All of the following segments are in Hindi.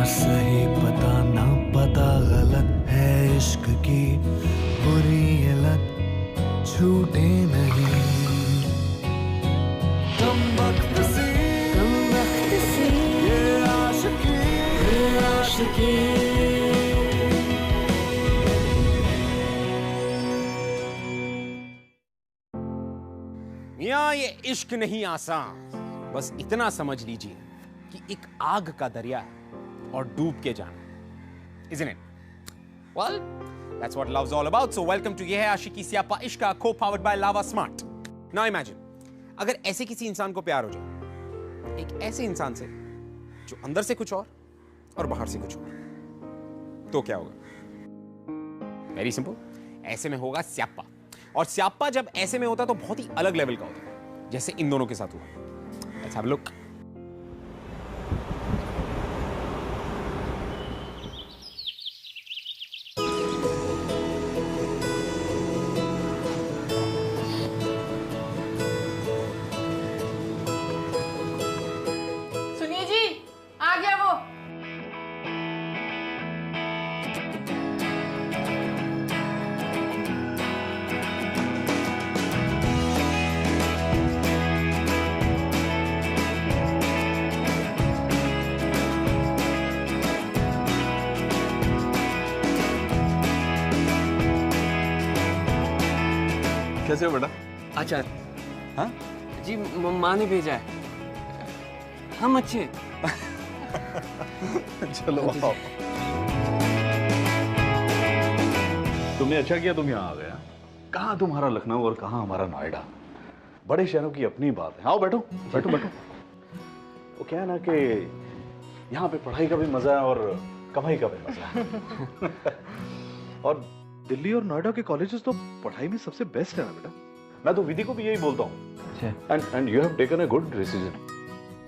सही पता ना पता गलत है इश्क की बुरी ये लत छूटे नहीं। कम वक्त सी ये आशिकी मियां ये इश्क नहीं आसान, बस इतना समझ लीजिए कि एक आग का दरिया है और डूब के जाना, isn't it? Well, that's what love's all about. So welcome to ये है आशिकी सियापा इश्क, co-powered by Lava Smart. Now imagine, अगर ऐसे किसी इंसान को प्यार हो जाए, एक ऐसे इंसान से जो अंदर से कुछ और बाहर से कुछ और, तो क्या होगा? वेरी सिंपल, ऐसे में होगा स्यापा। और स्यापा जब ऐसे में होता है तो बहुत ही अलग लेवल का होता है, जैसे इन दोनों के साथ हुआ। Let's have a look. सुनिए जी, आ गया वो। कैसे हो बेटा? आचार्य। हाँ जी, माँ ने भेजा है। हम अच्छे हैं। चलो आओ। तुमने अच्छा किया तुम यहाँ आ गया। कहाँ तुम्हारा लखनऊ और कहाँ हमारा नोएडा। बड़े शहरों की अपनी बात है। आओ बैठो बैठो बैठो। वो क्या है ना कि यहाँ पे पढ़ाई का भी मजा है और कमाई का भी मजा है। और दिल्ली और नोएडा के कॉलेजेस तो पढ़ाई में सबसे बेस्ट है ना बेटा। मैं तो विधि को भी यही बोलता हूँ। And you have taken a good decision.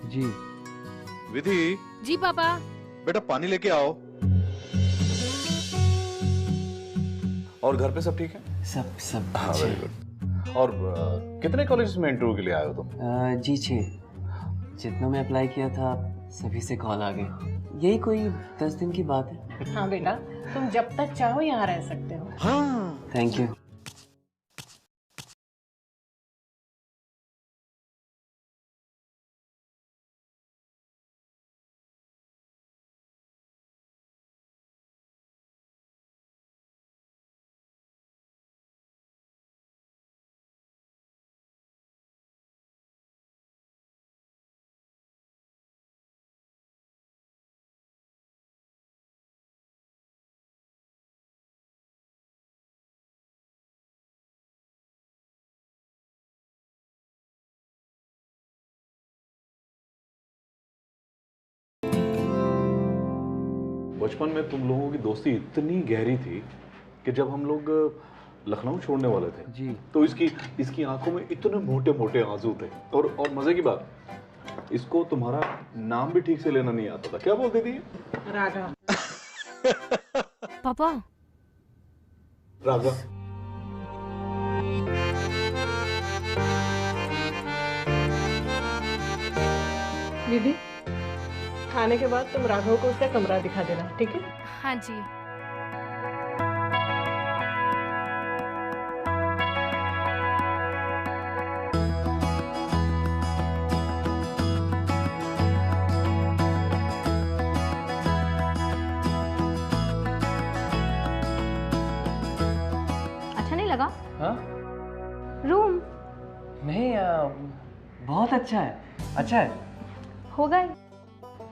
जी। विधि। जी पापा। बेटा पानी लेके आओ। और घर पे सब ठीक है? सब हाँ, अच्छे वेरी गुड। और कितने कॉलेज में इंटरव्यू के लिए आए हो तुम? जी 6। जितना मैं अप्लाई किया था सभी से कॉल आ गए। यही कोई 10 दिन की बात है। हाँ बेटा, तुम जब तक चाहो यहाँ रह सकते हो। हाँ। Thank you. बचपन में तुम लोगों की दोस्ती इतनी गहरी थी कि जब हम लोग लखनऊ छोड़ने वाले थे जी, तो इसकी आंखों में इतने मोटे मोटे आंसू थे। और मजे की बात, इसको तुम्हारा नाम भी ठीक से लेना नहीं आता था। क्या बोलती थी? राघव। पापा। राघव। दीदी, खाने के बाद तुम राघव को उसका कमरा दिखा देना, ठीक है? हाँ जी। अच्छा नहीं लगा? हाँ? रूम नहीं, बहुत अच्छा है। अच्छा है। होगा ही।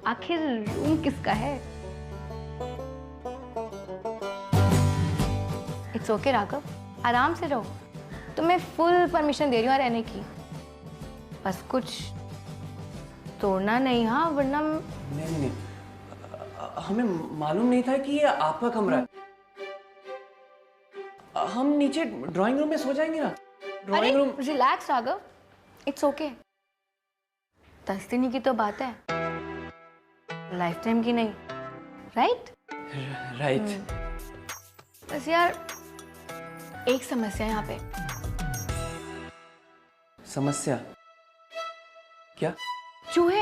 आखिर रूम किसका है? इट्स ओके राघव, आराम से रहो। तुम्हें फुल परमिशन दे रही हूँ रहने की। बस कुछ तोड़ना नहीं, हाँ, वरना नहीं, हमें मालूम नहीं था कि ये आपका कमरा है। हम नीचे ड्राइंग रूम में सो जाएंगे ना। Drawing room. Relax Raghav, it's okay. 10 दिन की तो बात है, लाइफ टाइम की नहीं, राइट? राइट। बस यार एक समस्या है यहाँ पे। समस्या क्या? चूहे।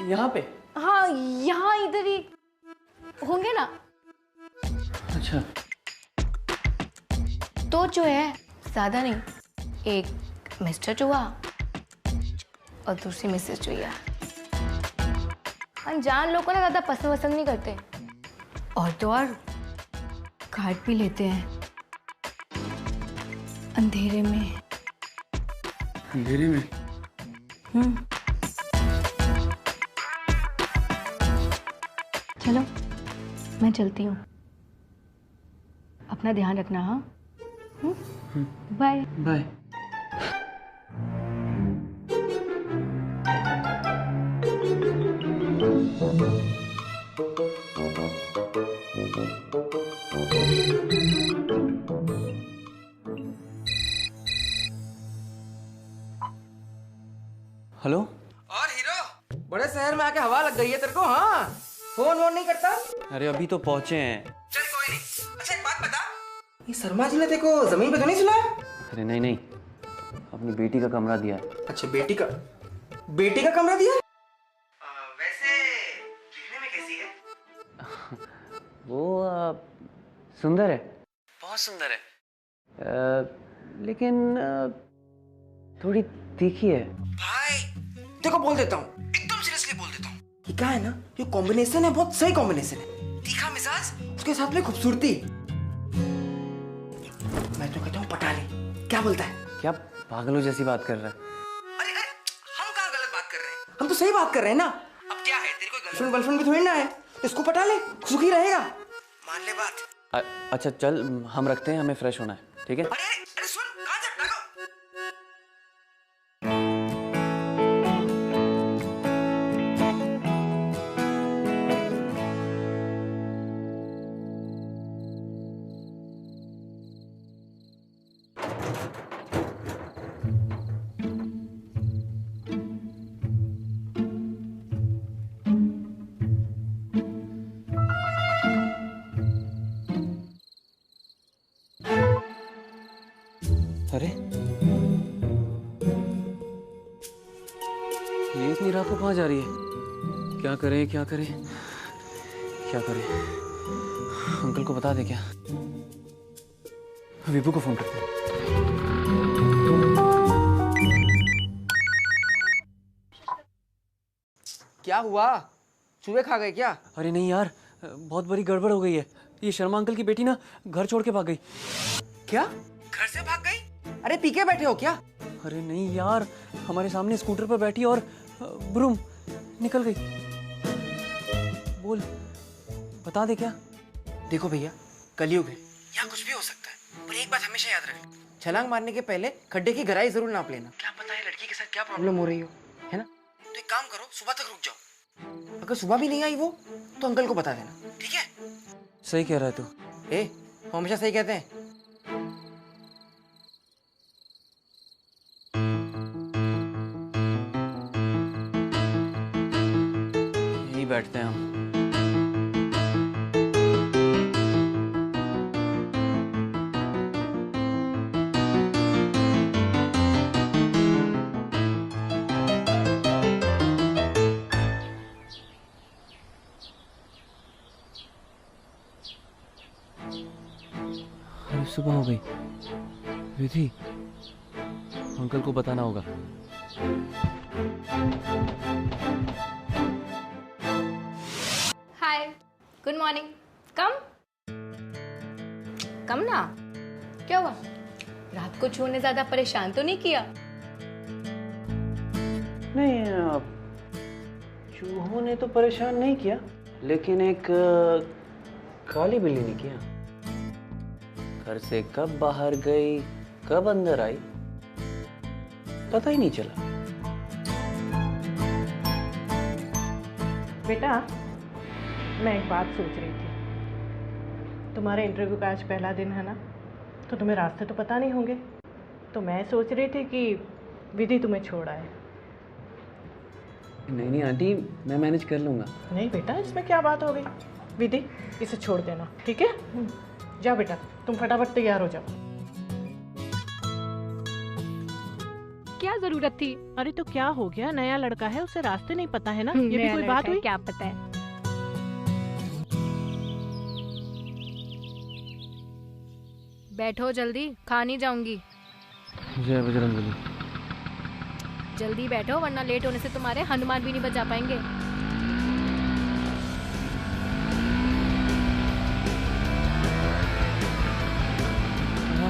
यहाँ पे? हाँ यहाँ इधर ही होंगे ना। अच्छा। तो जो है ज्यादा नहीं, एक मिस्टर चूहा और दूसरी मिसेस चूहिया। अनजान लोग को ना ज्यादा पसंद नहीं करते, और तो और काट भी लेते हैं अंधेरे में। अंधेरे में? चलो मैं चलती हूँ, अपना ध्यान रखना। हाँ, बाय बाय। हेलो। और हीरो, बड़े शहर में आके हवा लग गई है तेरे को? हाँ, फोन वोन नहीं करता? अरे अभी तो पहुंचे हैं। चल कोई नहीं। अच्छा एक बात बता, ये शर्मा जी ने तेरे को जमीन पे तो नहीं सुलाया? अरे नहीं नहीं, अपनी बेटी का कमरा दिया है। अच्छा बेटी का कमरा दिया? वैसे दिखने में कैसी है? वो सुंदर है, बहुत सुंदर है, लेकिन थोड़ी तीखी है। भाई देखो बोल देता हूँ, एकदम सीरियसली बोल देता हूँ, ये क्या है ना, ये कॉम्बिनेशन है, बहुत सही कॉम्बिनेशन है। तीखा मिजाज, उसके साथ में खूबसूरती। मैं तो कहता हूँ पटा ले, क्या बोलता है? क्या पागलों जैसी बात कर रहा है? अरे हम कहाँ गलत बात कर रहे हैं, हम तो सही बात कर रहे हैं ना। अब क्या है, तेरी कोई गर्लफ्रेंड भी थोड़ी ना है, इसको पटा ले, सुखी रहेगा, मान ले बात। अच्छा चल, हम रखते हैं, हमें फ्रेश होना है, ठीक है? अरे सुन, कहाँ जा रहा है? अरे ये इतनी रात को कहाँ जा रही है? क्या करें क्या करें क्या करें? अंकल को बता दे क्या? विभू को फोन करते हैं। क्या हुआ, चूहे खा गए क्या? अरे नहीं यार, बहुत बड़ी गड़बड़ हो गई है। ये शर्मा अंकल की बेटी ना घर छोड़ के भाग गई। क्या, घर से भाग गई? अरे पी के बैठे हो क्या? अरे नहीं यार, हमारे सामने स्कूटर पर बैठी और ब्रूम निकल गई। बोल, बता दे क्या? देखो भैया, कलयुग है, यहाँ कुछ भी हो सकता है, पर एक बात हमेशा याद रखना, छलांग मारने के पहले खड्डे की गहराई जरूर नाप लेना। क्या पता है लड़की के साथ क्या प्रॉब्लम हो रही हो, है ना? तो एक काम करो, सुबह तक रुक जाओ, अगर सुबह भी नहीं आई वो तो अंकल को बता देना, ठीक है? सही कह रहा है तू। वो हमेशा सही कहते हैं। यहीं बैठते हैं हम। अरे सुबह हो गई। विधि, अंकल को बताना होगा। हाय, गुड मॉर्निंग। कम ना। क्या हुआ, रात को चूहों ने ज्यादा परेशान तो नहीं किया? नहीं, चूहों ने तो परेशान नहीं किया, लेकिन एक काली बिल्ली ने किया। घर से कब बाहर गई, कब अंदर आई, पता ही नहीं चला। बेटा, मैं एक बात सोच रही थी, तुम्हारे इंटरव्यू का आज पहला दिन है ना, तो तुम्हें रास्ते तो पता नहीं होंगे, तो मैं सोच रही थी कि विधि तुम्हें छोड़ आए। नहीं नहीं आंटी, मैं मैनेज कर लूंगा। नहीं बेटा, इसमें क्या बात हो गई? विधि, इसे छोड़ देना, ठीक है? जाओ बेटा, तुम फटाफट तैयार हो जाओ। क्या जरूरत थी? अरे तो क्या हो गया, नया लड़का है, उसे रास्ते नहीं पता है ना, ये भी कोई बात हुई? क्या पता है। बैठो जल्दी, खा नहीं जाऊंगी। जय बजरंगबली। जल्दी बैठो वरना लेट होने से तुम्हारे हनुमान भी नहीं बजा पाएंगे।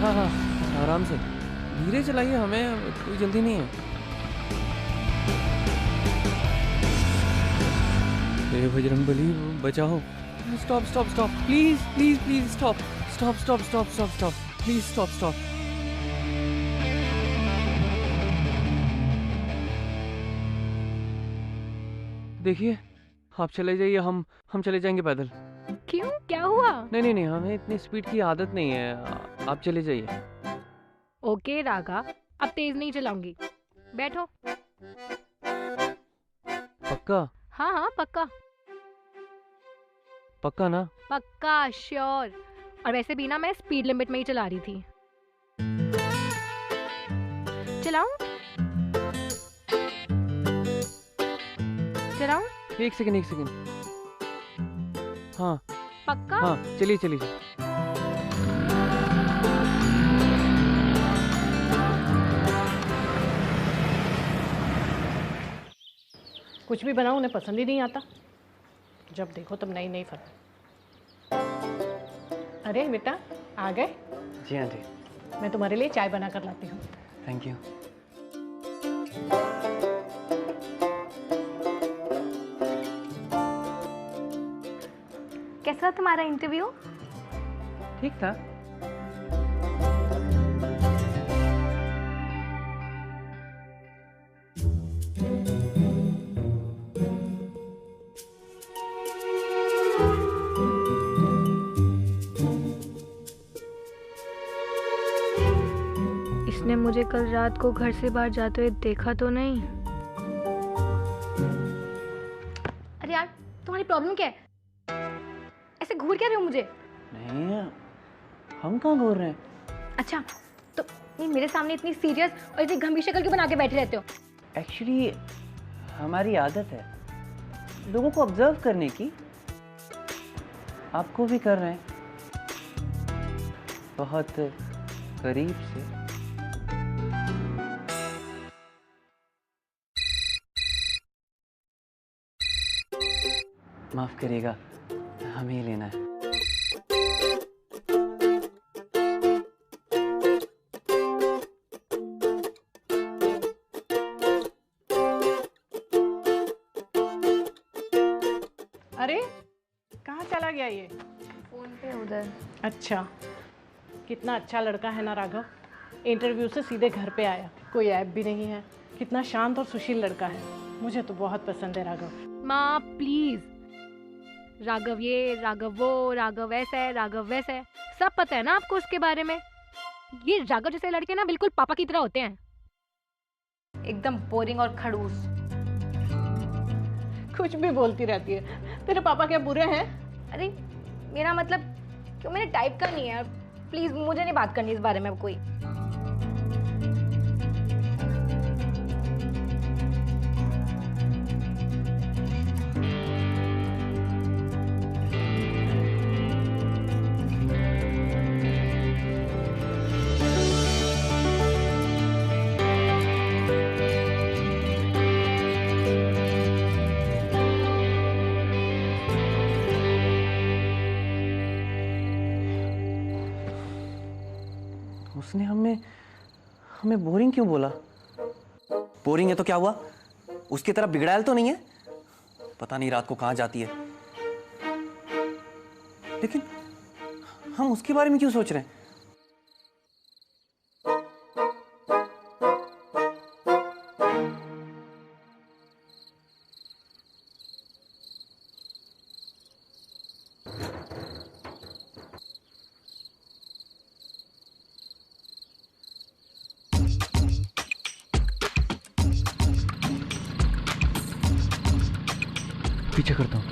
हाँ, आराम से, धीरे चलाइए, हमें कोई जल्दी नहीं है। हे बजरंगबली बचाओ। Stop stop stop, please please please stop stop stop stop stop stop, please stop stop. देखिए, आप चले जाइए, हम चले जाएंगे पैदल। क्यों, क्या हुआ? नहीं नहीं नहीं, हमें इतनी स्पीड की आदत नहीं है, आप चले जाइए। ओके राघव, अब तेज नहीं चलाऊंगी, बैठो। पक्का? हाँ हाँ पक्का। पक्का ना? पक्का, श्योर। और वैसे भी ना मैं स्पीड लिमिट में ही चला रही थी। चलाऊं? चलाऊं? एक सेकंड। हाँ पक्का? हाँ, चलिए चलिए। कुछ भी बनाओ उन्हें पसंद ही नहीं आता, जब देखो तब नई नई फरमाइश। अरे बेटा आ गए? जी हाँ जी। मैं तुम्हारे लिए चाय बना कर लाती हूँ। Thank you. कैसा तुम्हारा इंटरव्यू? ठीक था। इसने मुझे कल रात को घर से बाहर जाते हुए देखा तो नहीं? अरे यार तुम्हारी प्रॉब्लम क्या है? ऐसे घूर क्या रहे हो मुझे? नहीं, हम कहाँ घूर रहे हैं? अच्छा तो नहीं, मेरे सामने इतनी सीरियस और इतनी गंभीर शक्ल क्यों बना के बैठे रहते हो? एक्चुअली हमारी आदत है लोगों को ऑब्जर्व करने की। आपको भी कर रहे हैं, बहुत करीब से। माफ करिएगा, हमें ही लेना है। अरे कहाँ चला गया ये? फोन पे उधर। अच्छा, कितना अच्छा लड़का है ना राघव, इंटरव्यू से सीधे घर पे आया, कोई ऐप भी नहीं है, कितना शांत और सुशील लड़का है, मुझे तो बहुत पसंद है राघव। माँ प्लीज, राघव ये, राघव वो, राघव ऐसा है, राघव वैसा है, सब पता है ना आपको उसके बारे में। ये राघव जैसे लड़के ना बिल्कुल पापा की तरह होते हैं, एकदम बोरिंग और खड़ूस। कुछ भी बोलती रहती है, तेरे पापा क्या बुरे हैं? अरे मेरा मतलब क्यों, मेरे टाइप का नहीं है, प्लीज मुझे नहीं बात करनी इस बारे में अब कोई। उसने हमें बोरिंग क्यों बोला? बोरिंग है तो क्या हुआ? उसकी तरह बिगड़ैल तो नहीं है? पता नहीं रात को कहाँ जाती है, लेकिन हम उसके बारे में क्यों सोच रहे हैं? पीछे करता हूँ।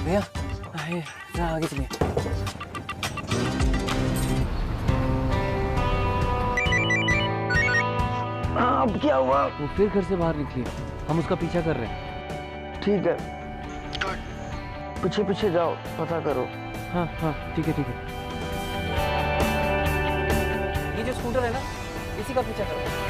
भैया आगे चलिए। अब क्या हुआ? वो फिर घर से बाहर निकली, हम उसका पीछा कर रहे हैं। ठीक है, पीछे पीछे जाओ, पता करो। हाँ हाँ ठीक है ठीक है। ये जो स्कूटर है ना, इसी का पीछा करो।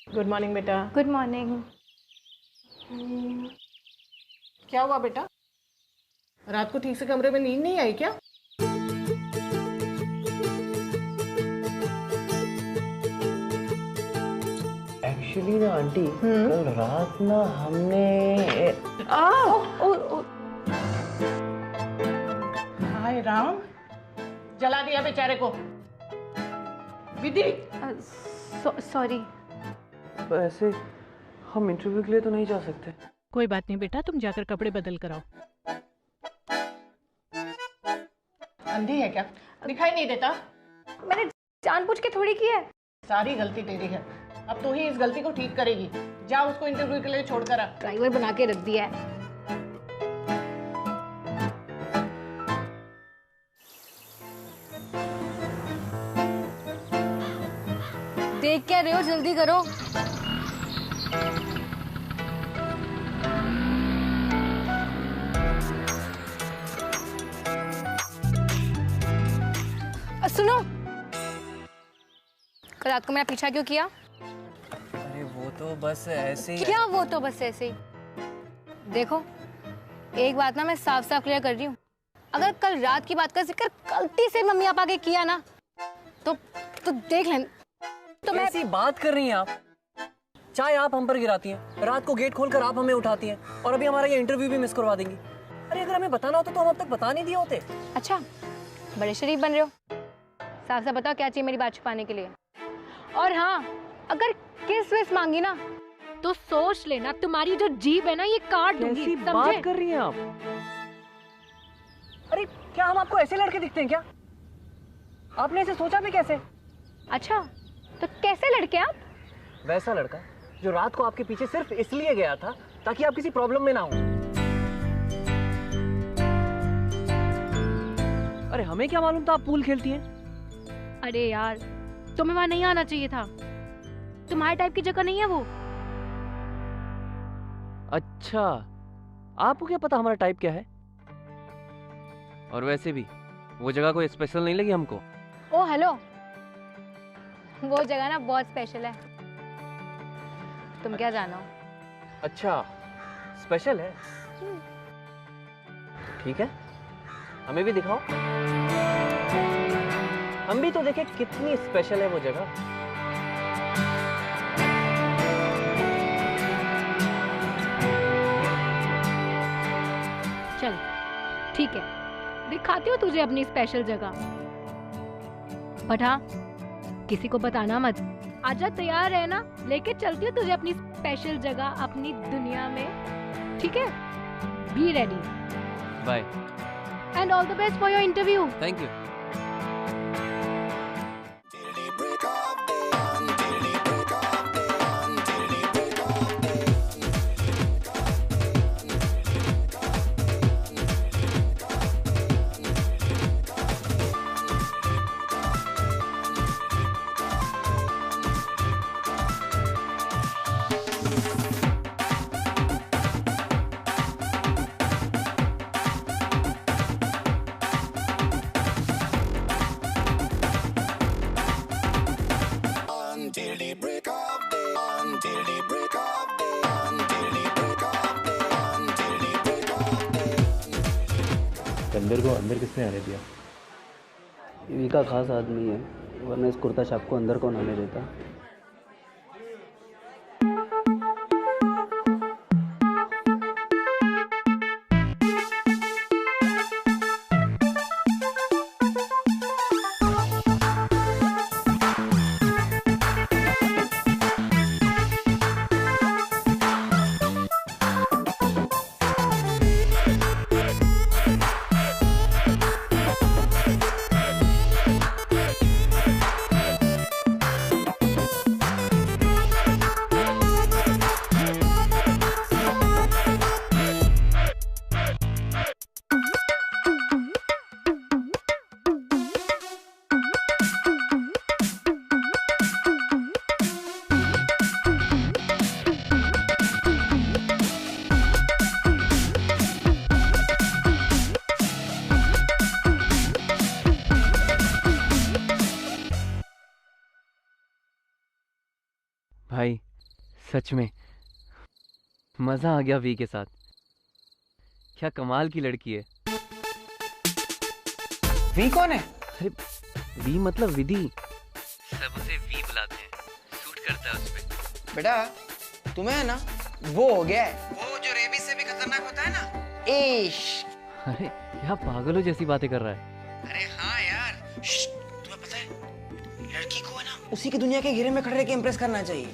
गुड मॉर्निंग बेटा। Good morning. क्या हुआ बेटा? रात को ठीक से कमरे में नींद नहीं आई क्या? एक्चुअली ना आंटी, कल रात ना हमने हाय राम, जला दिया बेचारे को। विधि, सॉरी। ऐसे हम इंटरव्यू के लिए तो नहीं जा सकते। कोई बात नहीं बेटा, तुम जाकर कपड़े बदल कर आओ। अंधी है क्या? दिखाई नहीं देता? मैंने जानबूझ के थोड़ी की है। सारी गलती तेरी है, अब तू ही इस गलती को ठीक करेगी। जा उसको इंटरव्यू के लिए छोड़कर आ। ड्राइवर बना के रख दिया है। देख क्या रहे हो, जल्दी करो। सुनो, कल रात को मेरा पीछा क्यों किया? अरे वो तो बस ऐसे ही। क्या वो तो बस ऐसे ही? देखो, एक बात ना मैं साफ साफ क्लियर कर रही हूँ, अगर कल रात की बात का जिक्र गलती से मम्मी पापा के किया ना तो देख लें। तो मैं ऐसी बात कर रही हैं आप? चाय आप हम पर गिराती हैं, रात को गेट खोलकर आप हमें उठाती हैं, और अभी हमारा ये इंटरव्यू भी मिस करवा देंगी। अरे अगर हमें बताना होता तो हम अब तक बता नहीं दिए होते। अच्छा, बड़े शरीफ बन रहे हो। साफ साफ बताओ क्या चाहिए मेरी बात छुपाने के लिए। और हाँ, अगर किस विस मांगी ना तो सोच लेना, तुम्हारी जो जीभ है ना ये काट दूंगी। कैसी बात कर रही हैं आप? अरे क्या हम आपको ऐसे लड़के दिखते हैं क्या? आपने ऐसे सोचा भी कैसे? अच्छा, तो कैसे लड़के आप? वैसा लड़का जो रात को आपके पीछे सिर्फ इसलिए गया था ताकि आप किसी प्रॉब्लम में ना हो। अरे हमें क्या मालूम था आप पूल खेलती हैं? अरे यार, तुम्हें वहां नहीं आना चाहिए था, तुम्हारे टाइप की जगह नहीं है वो। अच्छा, आपको क्या पता हमारा टाइप क्या है? और वैसे भी वो जगह कोई स्पेशल नहीं लगी हमको। ओ हेलो, वो जगह ना बहुत स्पेशल है, तुम क्या जानो। अच्छा, स्पेशल है? ठीक है, हमें भी दिखाओ, हम भी तो देखें कितनी स्पेशल है वो जगह। ठीक है, दिखाती हूँ तुझे अपनी स्पेशल जगह। बट हाँ, किसी को बताना मत। आजा, तैयार है ना? लेके चलती हूँ तुझे अपनी स्पेशल जगह, अपनी दुनिया में। ठीक है, be ready. Bye and all the best for your interview. Thank you. अंदर को अंदर किसने आने दिया? ईवी का खास आदमी है, वरना इस कुर्ता छाप को अंदर कौन आने देता। भाई सच में मजा आ गया वी के साथ। क्या कमाल की लड़की है। वी कौन है? अरे वी मतलब विधि, सब उसे वी बुलाते हैं, सूट करता है उस पे। बेटा तुम्हें है ना वो हो गया है, वो जो रेबीज से भी खतरनाक होता है ना, इश्क। अरे क्या पागलों जैसी बातें कर रहा है। अरे हाँ यार, तुम्हें पता है लड़की को है ना उसी की दुनिया के घेरे में खड़े रह के इम्प्रेस करना चाहिए।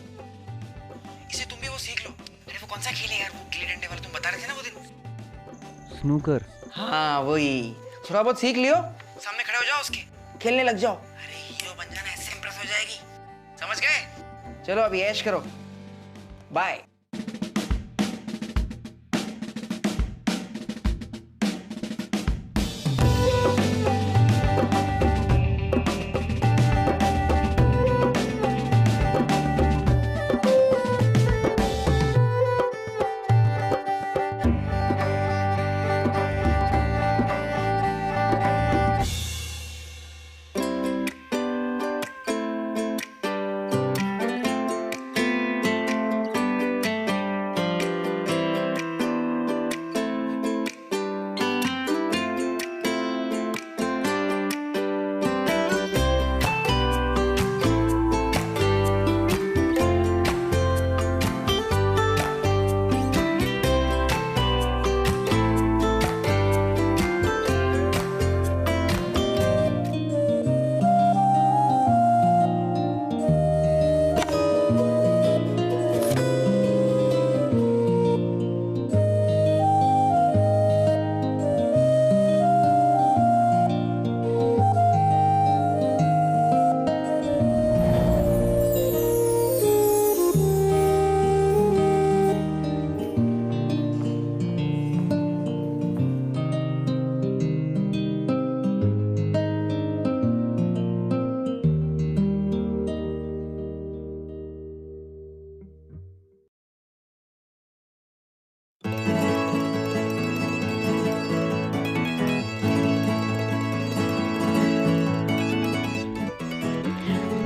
इसे तुम भी वो सीख लो। अरे वो कौन सा खेल है यार, वो गिल्ली डंडे वाला तुम बता रहे थे ना वो दिन? स्नूकर। हाँ वही, थोड़ा बहुत सीख लियो, सामने खड़े हो जाओ उसके, खेलने लग जाओ। अरे हीरो बन जाना, ऐसे इम्प्रेस हो जाएगी। समझ गए? चलो अभी ऐश करो, बाय।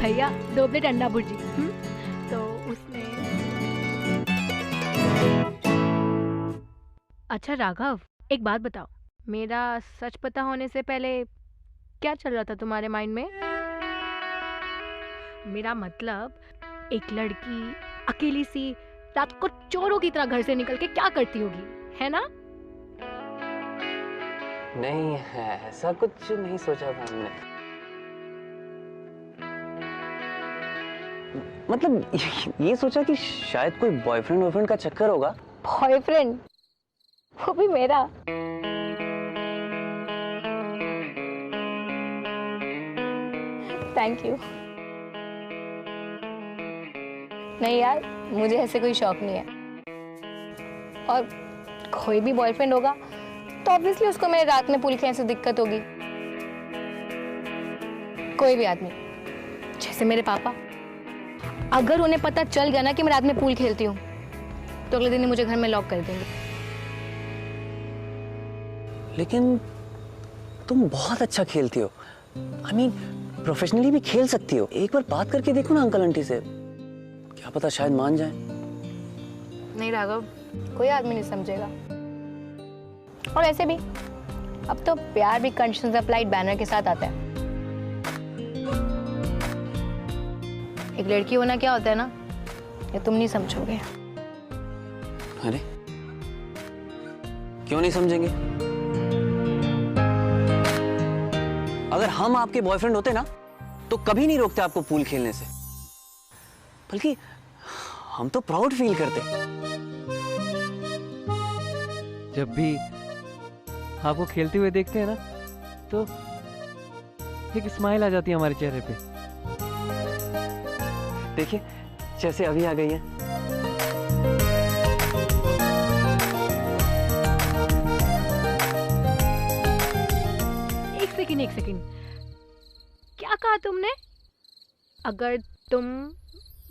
भैया 2 प्लेट अंडा भुर्जी। तो उसमें अच्छा राघव, एक बात बताओ, मेरा सच पता होने से पहले क्या चल रहा था तुम्हारे माइंड में? मेरा मतलब एक लड़की अकेली सी रात को चोरों की तरह घर से निकल के क्या करती होगी, है ना? नहीं है, ऐसा कुछ नहीं सोचा था हमने। मतलब ये सोचा कि शायद कोई बॉयफ्रेंड का चक्कर होगा। बॉयफ्रेंड? वो भी मेरा? Thank you. नहीं यार, मुझे ऐसे कोई शौक नहीं है। और कोई भी बॉयफ्रेंड होगा तो ऑब्वियसली उसको मेरे रात में पूल खेलने से दिक्कत होगी। कोई भी आदमी, जैसे मेरे पापा, अगर उन्हें पता चल गया ना कि मैं रात में पूल खेलती हूँ तो अगले दिन ही मुझे घर में लॉक कर देंगे। लेकिन तुम बहुत अच्छा खेलती हो। I mean, प्रोफेशनली भी खेल सकती हो। एक बार बात करके देखो ना अंकल आंटी से, क्या पता शायद मान जाए। नहीं राघव, कोई आदमी नहीं समझेगा। और ऐसे भी अब तो प्यार भी कंडीशंस अप्लाइड बैनर के साथ आता है। एक लड़की होना क्या होता है ना, ये तुम नहीं समझोगे। अरे क्यों नहीं समझेंगे? अगर हम आपके बॉयफ्रेंड होते ना तो कभी नहीं रोकते आपको पूल खेलने से, बल्कि हम तो प्राउड फील करते। जब भी आपको खेलते हुए देखते हैं ना तो एक स्माइल आ जाती है हमारे चेहरे पे। देखिए जैसे अभी आ गई है। एक सेकंड, क्या कहा तुमने? अगर तुम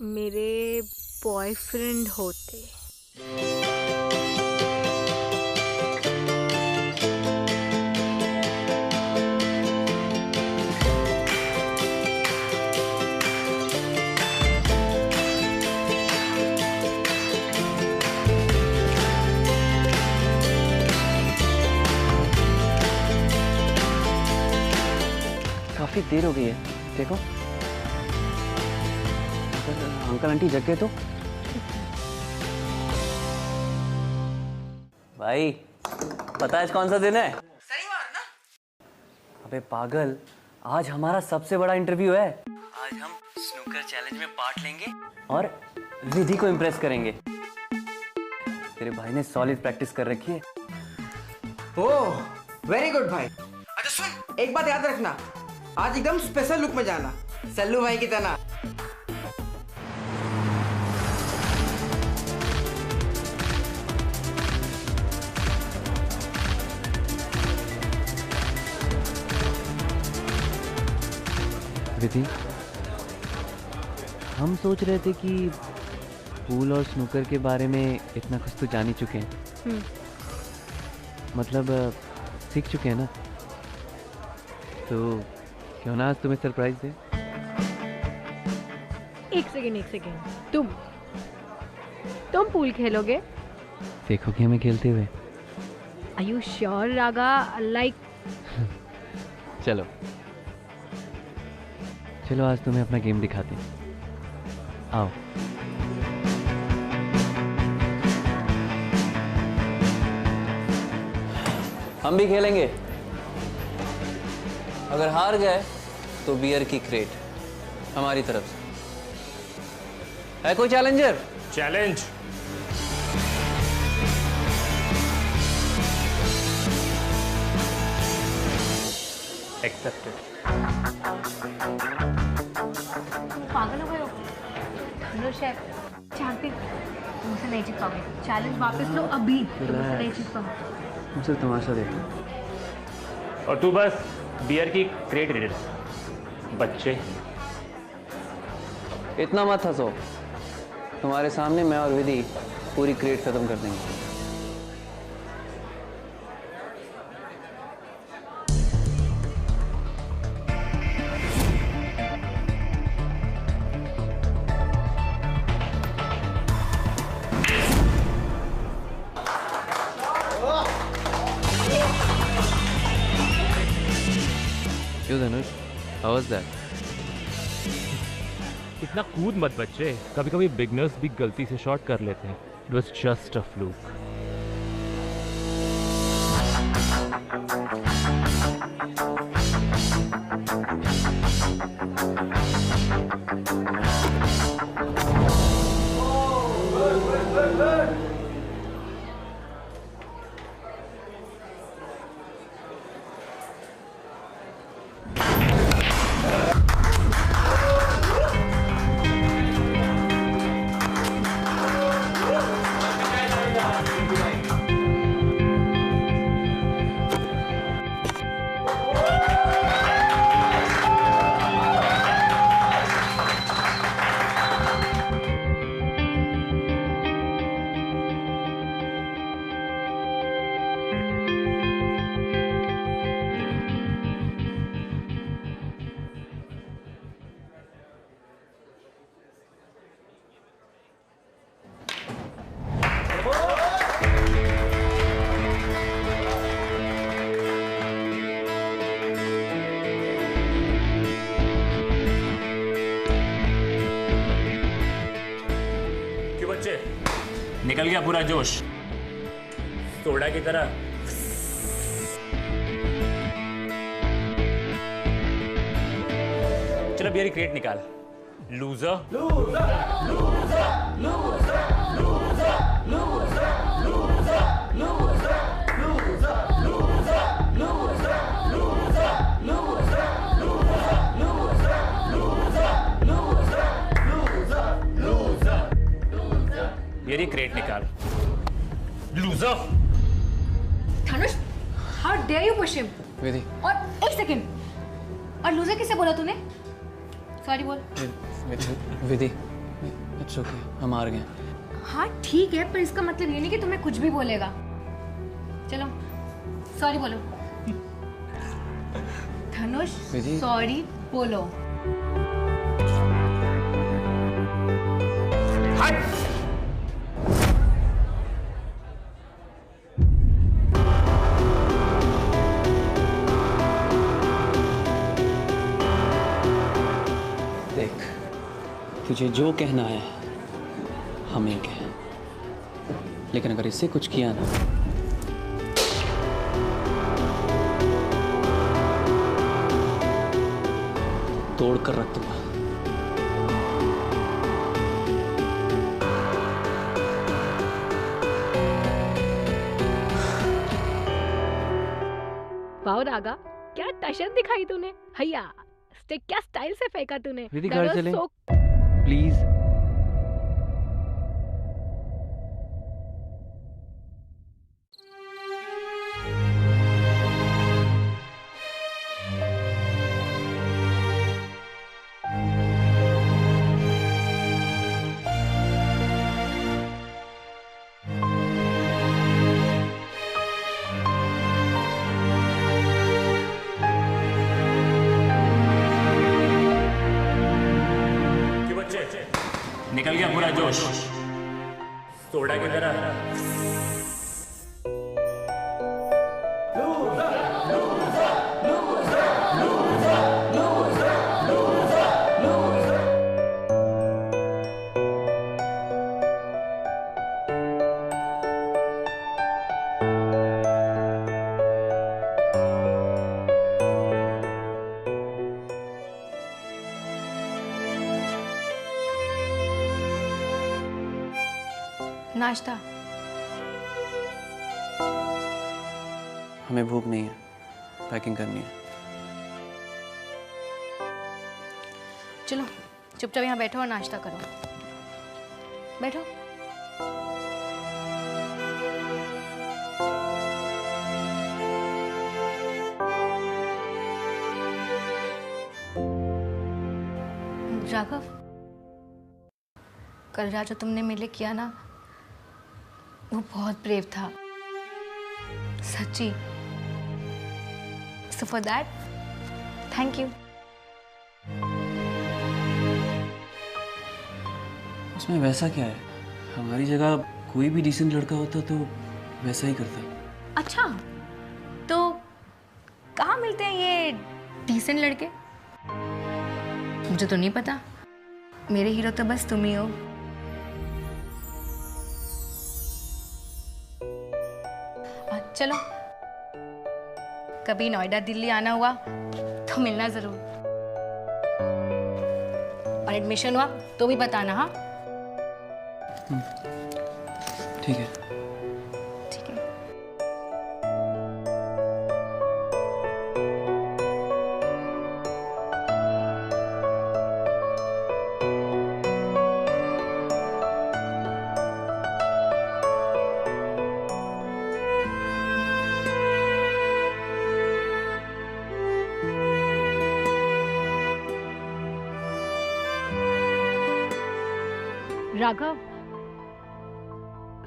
मेरे बॉयफ्रेंड होते? काफी देर हो गई है, देखो अंकल आंटी जग गए तो। भाई पता है कौन सा दिन है? शनिवार ना? अबे पागल, आज हमारा सबसे बड़ा इंटरव्यू है। आज हम स्नूकर चैलेंज में पार्ट लेंगे और विधि को इम्प्रेस करेंगे। तेरे भाई ने सॉलिड प्रैक्टिस कर रखी है। ओह वेरी गुड भाई। अच्छा सुन, एक बात याद रखना, आज एकदम स्पेशल लुक में जाना, सल्लू भाई की तरह। विधि, हम सोच रहे थे कि पूल और स्नूकर के बारे में इतना कुछ तो जान ही चुके हैं। मतलब सीख चुके हैं ना, तो क्यों ना आज तुम्हें सरप्राइज दे। एक सेकंड, तुम पूल खेलोगे? देखोगे हमें खेलते हुए? Are you sure Raga? Like चलो आज तुम्हें अपना गेम दिखाते हैं। आओ। हम भी खेलेंगे। अगर हार गए तो बियर की क्रेट हमारी तरफ से। है कोई चैलेंजर? चैलेंज। एक्सेप्टेड। पागल हो गए हो? हेलो शेफ, जानते तुमसे नहीं जीत पाओगे। चैलेंज वापस लो अभी, तुमसे नहीं जीत पाओगे। मुझसे तमाशा देखो। और तू बस बियर की क्रेट रीडर, बच्चे। इतना मत हंसो, तुम्हारे सामने मैं और विधि पूरी क्रेट खत्म कर देंगे। क्यों धनुष, हाउ वाज दैट? इतना कूद मत बच्चे, कभी कभी बिगनर्स भी गलती से शॉट कर लेते हैं। It was just a fluke. बच्चे, निकल गया पूरा जोश, सोडा की तरह। चलो बियर क्रेट निकाल। Loser, loser, loser, loser, loser, loser, loser, loser, loser, loser, loser, loser, loser, loser, loser, loser, loser. Beer crate निकाल। Loser. Dhanush, how dare you push him? Vidhi. और एक सेकंड, और लूजर किसे बोला तूने? सॉरी बोल। विधि, इट्स ओके, हम हार गए। हाँ ठीक है, पर इसका मतलब ये नहीं कि तुम्हें कुछ भी बोलेगा। चलो सॉरी बोलो। धनुष, सॉरी बोलो। हट। तुझे जो कहना है हमें कह, लेकिन अगर इससे कुछ किया ना तोड़ कर रख दूंगा। वाओ रागा, क्या टशन दिखाई तूने। हैया स्टिक क्या स्टाइल से फेंका तूने। दीदी घर चले प्लीज। निकल गया पूरा जोश, सोडा की तरह। नाश्ता। हमें भूख नहीं है, पैकिंग करनी है। चलो चुपचाप यहाँ बैठो और नाश्ता करो। बैठो। राघव, कल रात जो तुमने मेरे लिए किया ना, वो बहुत ब्रेव था, सच्ची। So for that thank you. उसमें वैसा क्या है? हमारी जगह कोई भी डिसेंट लड़का होता तो वैसा ही करता। अच्छा, तो कहाँ मिलते हैं ये डिसेंट लड़के? मुझे तो नहीं पता, मेरे हीरो तो बस तुम ही हो। चलो कभी नोएडा दिल्ली आना हुआ तो मिलना जरूर, और एडमिशन हुआ तो भी बताना। हाँ ठीक है। ठीक है। राघव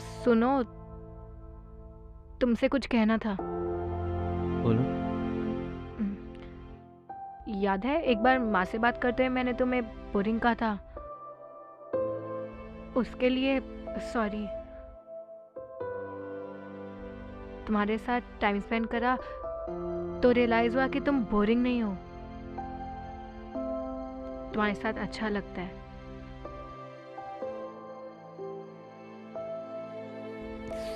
सुनो, तुमसे कुछ कहना था। बोलो। याद है एक बार माँ से बात करते हुए मैंने तुम्हें बोरिंग कहा था? उसके लिए सॉरी। तुम्हारे साथ टाइम स्पेंड करा तो रियलाइज हुआ कि तुम बोरिंग नहीं हो, तुम्हारे साथ अच्छा लगता है।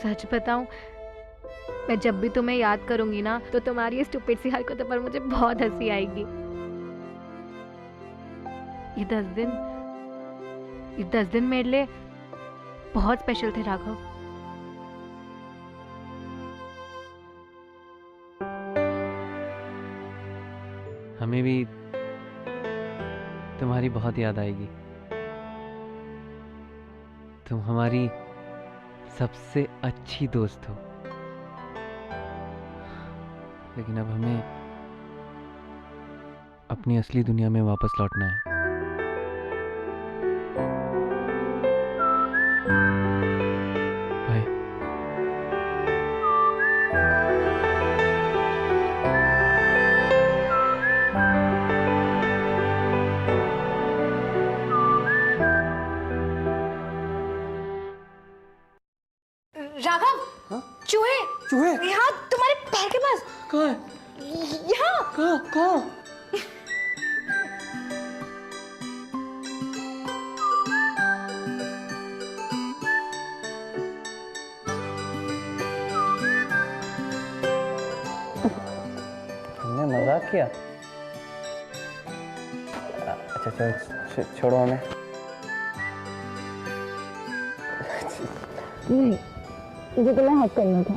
सच बताऊं, मैं जब भी तुम्हें याद करूंगी ना तो तुम्हारी ये स्टूपिड सी हरकतों पर मुझे बहुत हंसी आएगी। ये 10 दिन मेरे लिए बहुत स्पेशल थे राघव। हमें भी तुम्हारी बहुत याद आएगी। तुम हमारी सबसे अच्छी दोस्त हो। लेकिन अब हमें अपनी असली दुनिया में वापस लौटना है। बाय। राघव, चूहे चूहे यहाँ तुम्हारे पैर के पास। कहाँ है? यहाँ। कहाँ? तुमने मजाक किया? अच्छा चलो छोड़ो हमें। नहीं, मुझे तुम्हें हक करना था।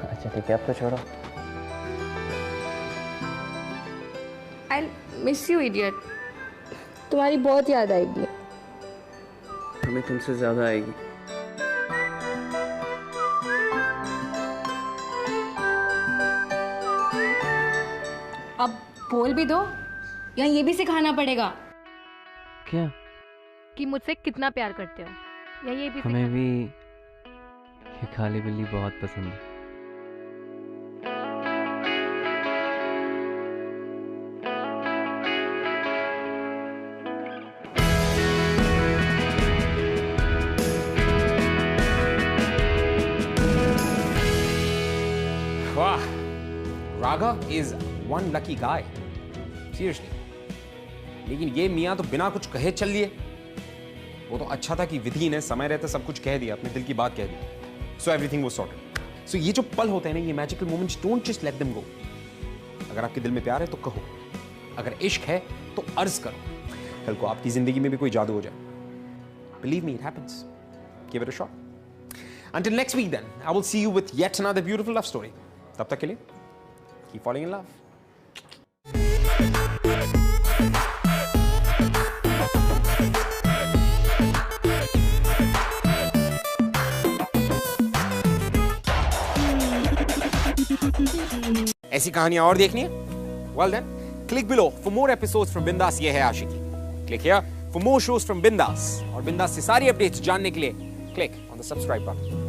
अच्छा ठीक है, अब तो छोड़ो। I miss you idiot. तुम्हारी बहुत याद आएगी। हमें तुमसे ज्यादा आएगी। अब बोल भी दो या ये भी सिखाना पड़ेगा? क्या? कि मुझसे कितना प्यार करते हो, या ये भी हमें भी ये काली बिल्ली बहुत पसंद है। वाह, Raghav is one lucky guy. Seriously. लेकिन ये मियाँ तो बिना कुछ कहे चल लिए। वो तो अच्छा था कि विधि ने समय रहते सब कुछ कह दिया, अपने दिल की बात कह दी। So everything was sorted. So ये जो पल होते हैं ना, ये magical moments, don't just let them go. अगर आपके दिल में प्यार है तो कहो, अगर इश्क है तो अर्ज करो। कल को आपकी जिंदगी में भी कोई जादू हो जाए। Believe me, it happens. Give it a shot. Until next week then, I will see you with yet another beautiful love story. तब तक के लिए, keep falling in love. ऐसी कहानियां और देखनी है? Well then, click below for more episodes from Bindas ये है आशिकी. Click here for more shows from Bindas और Bindas से सारी अपडेट्स जानने के लिए click on the subscribe button.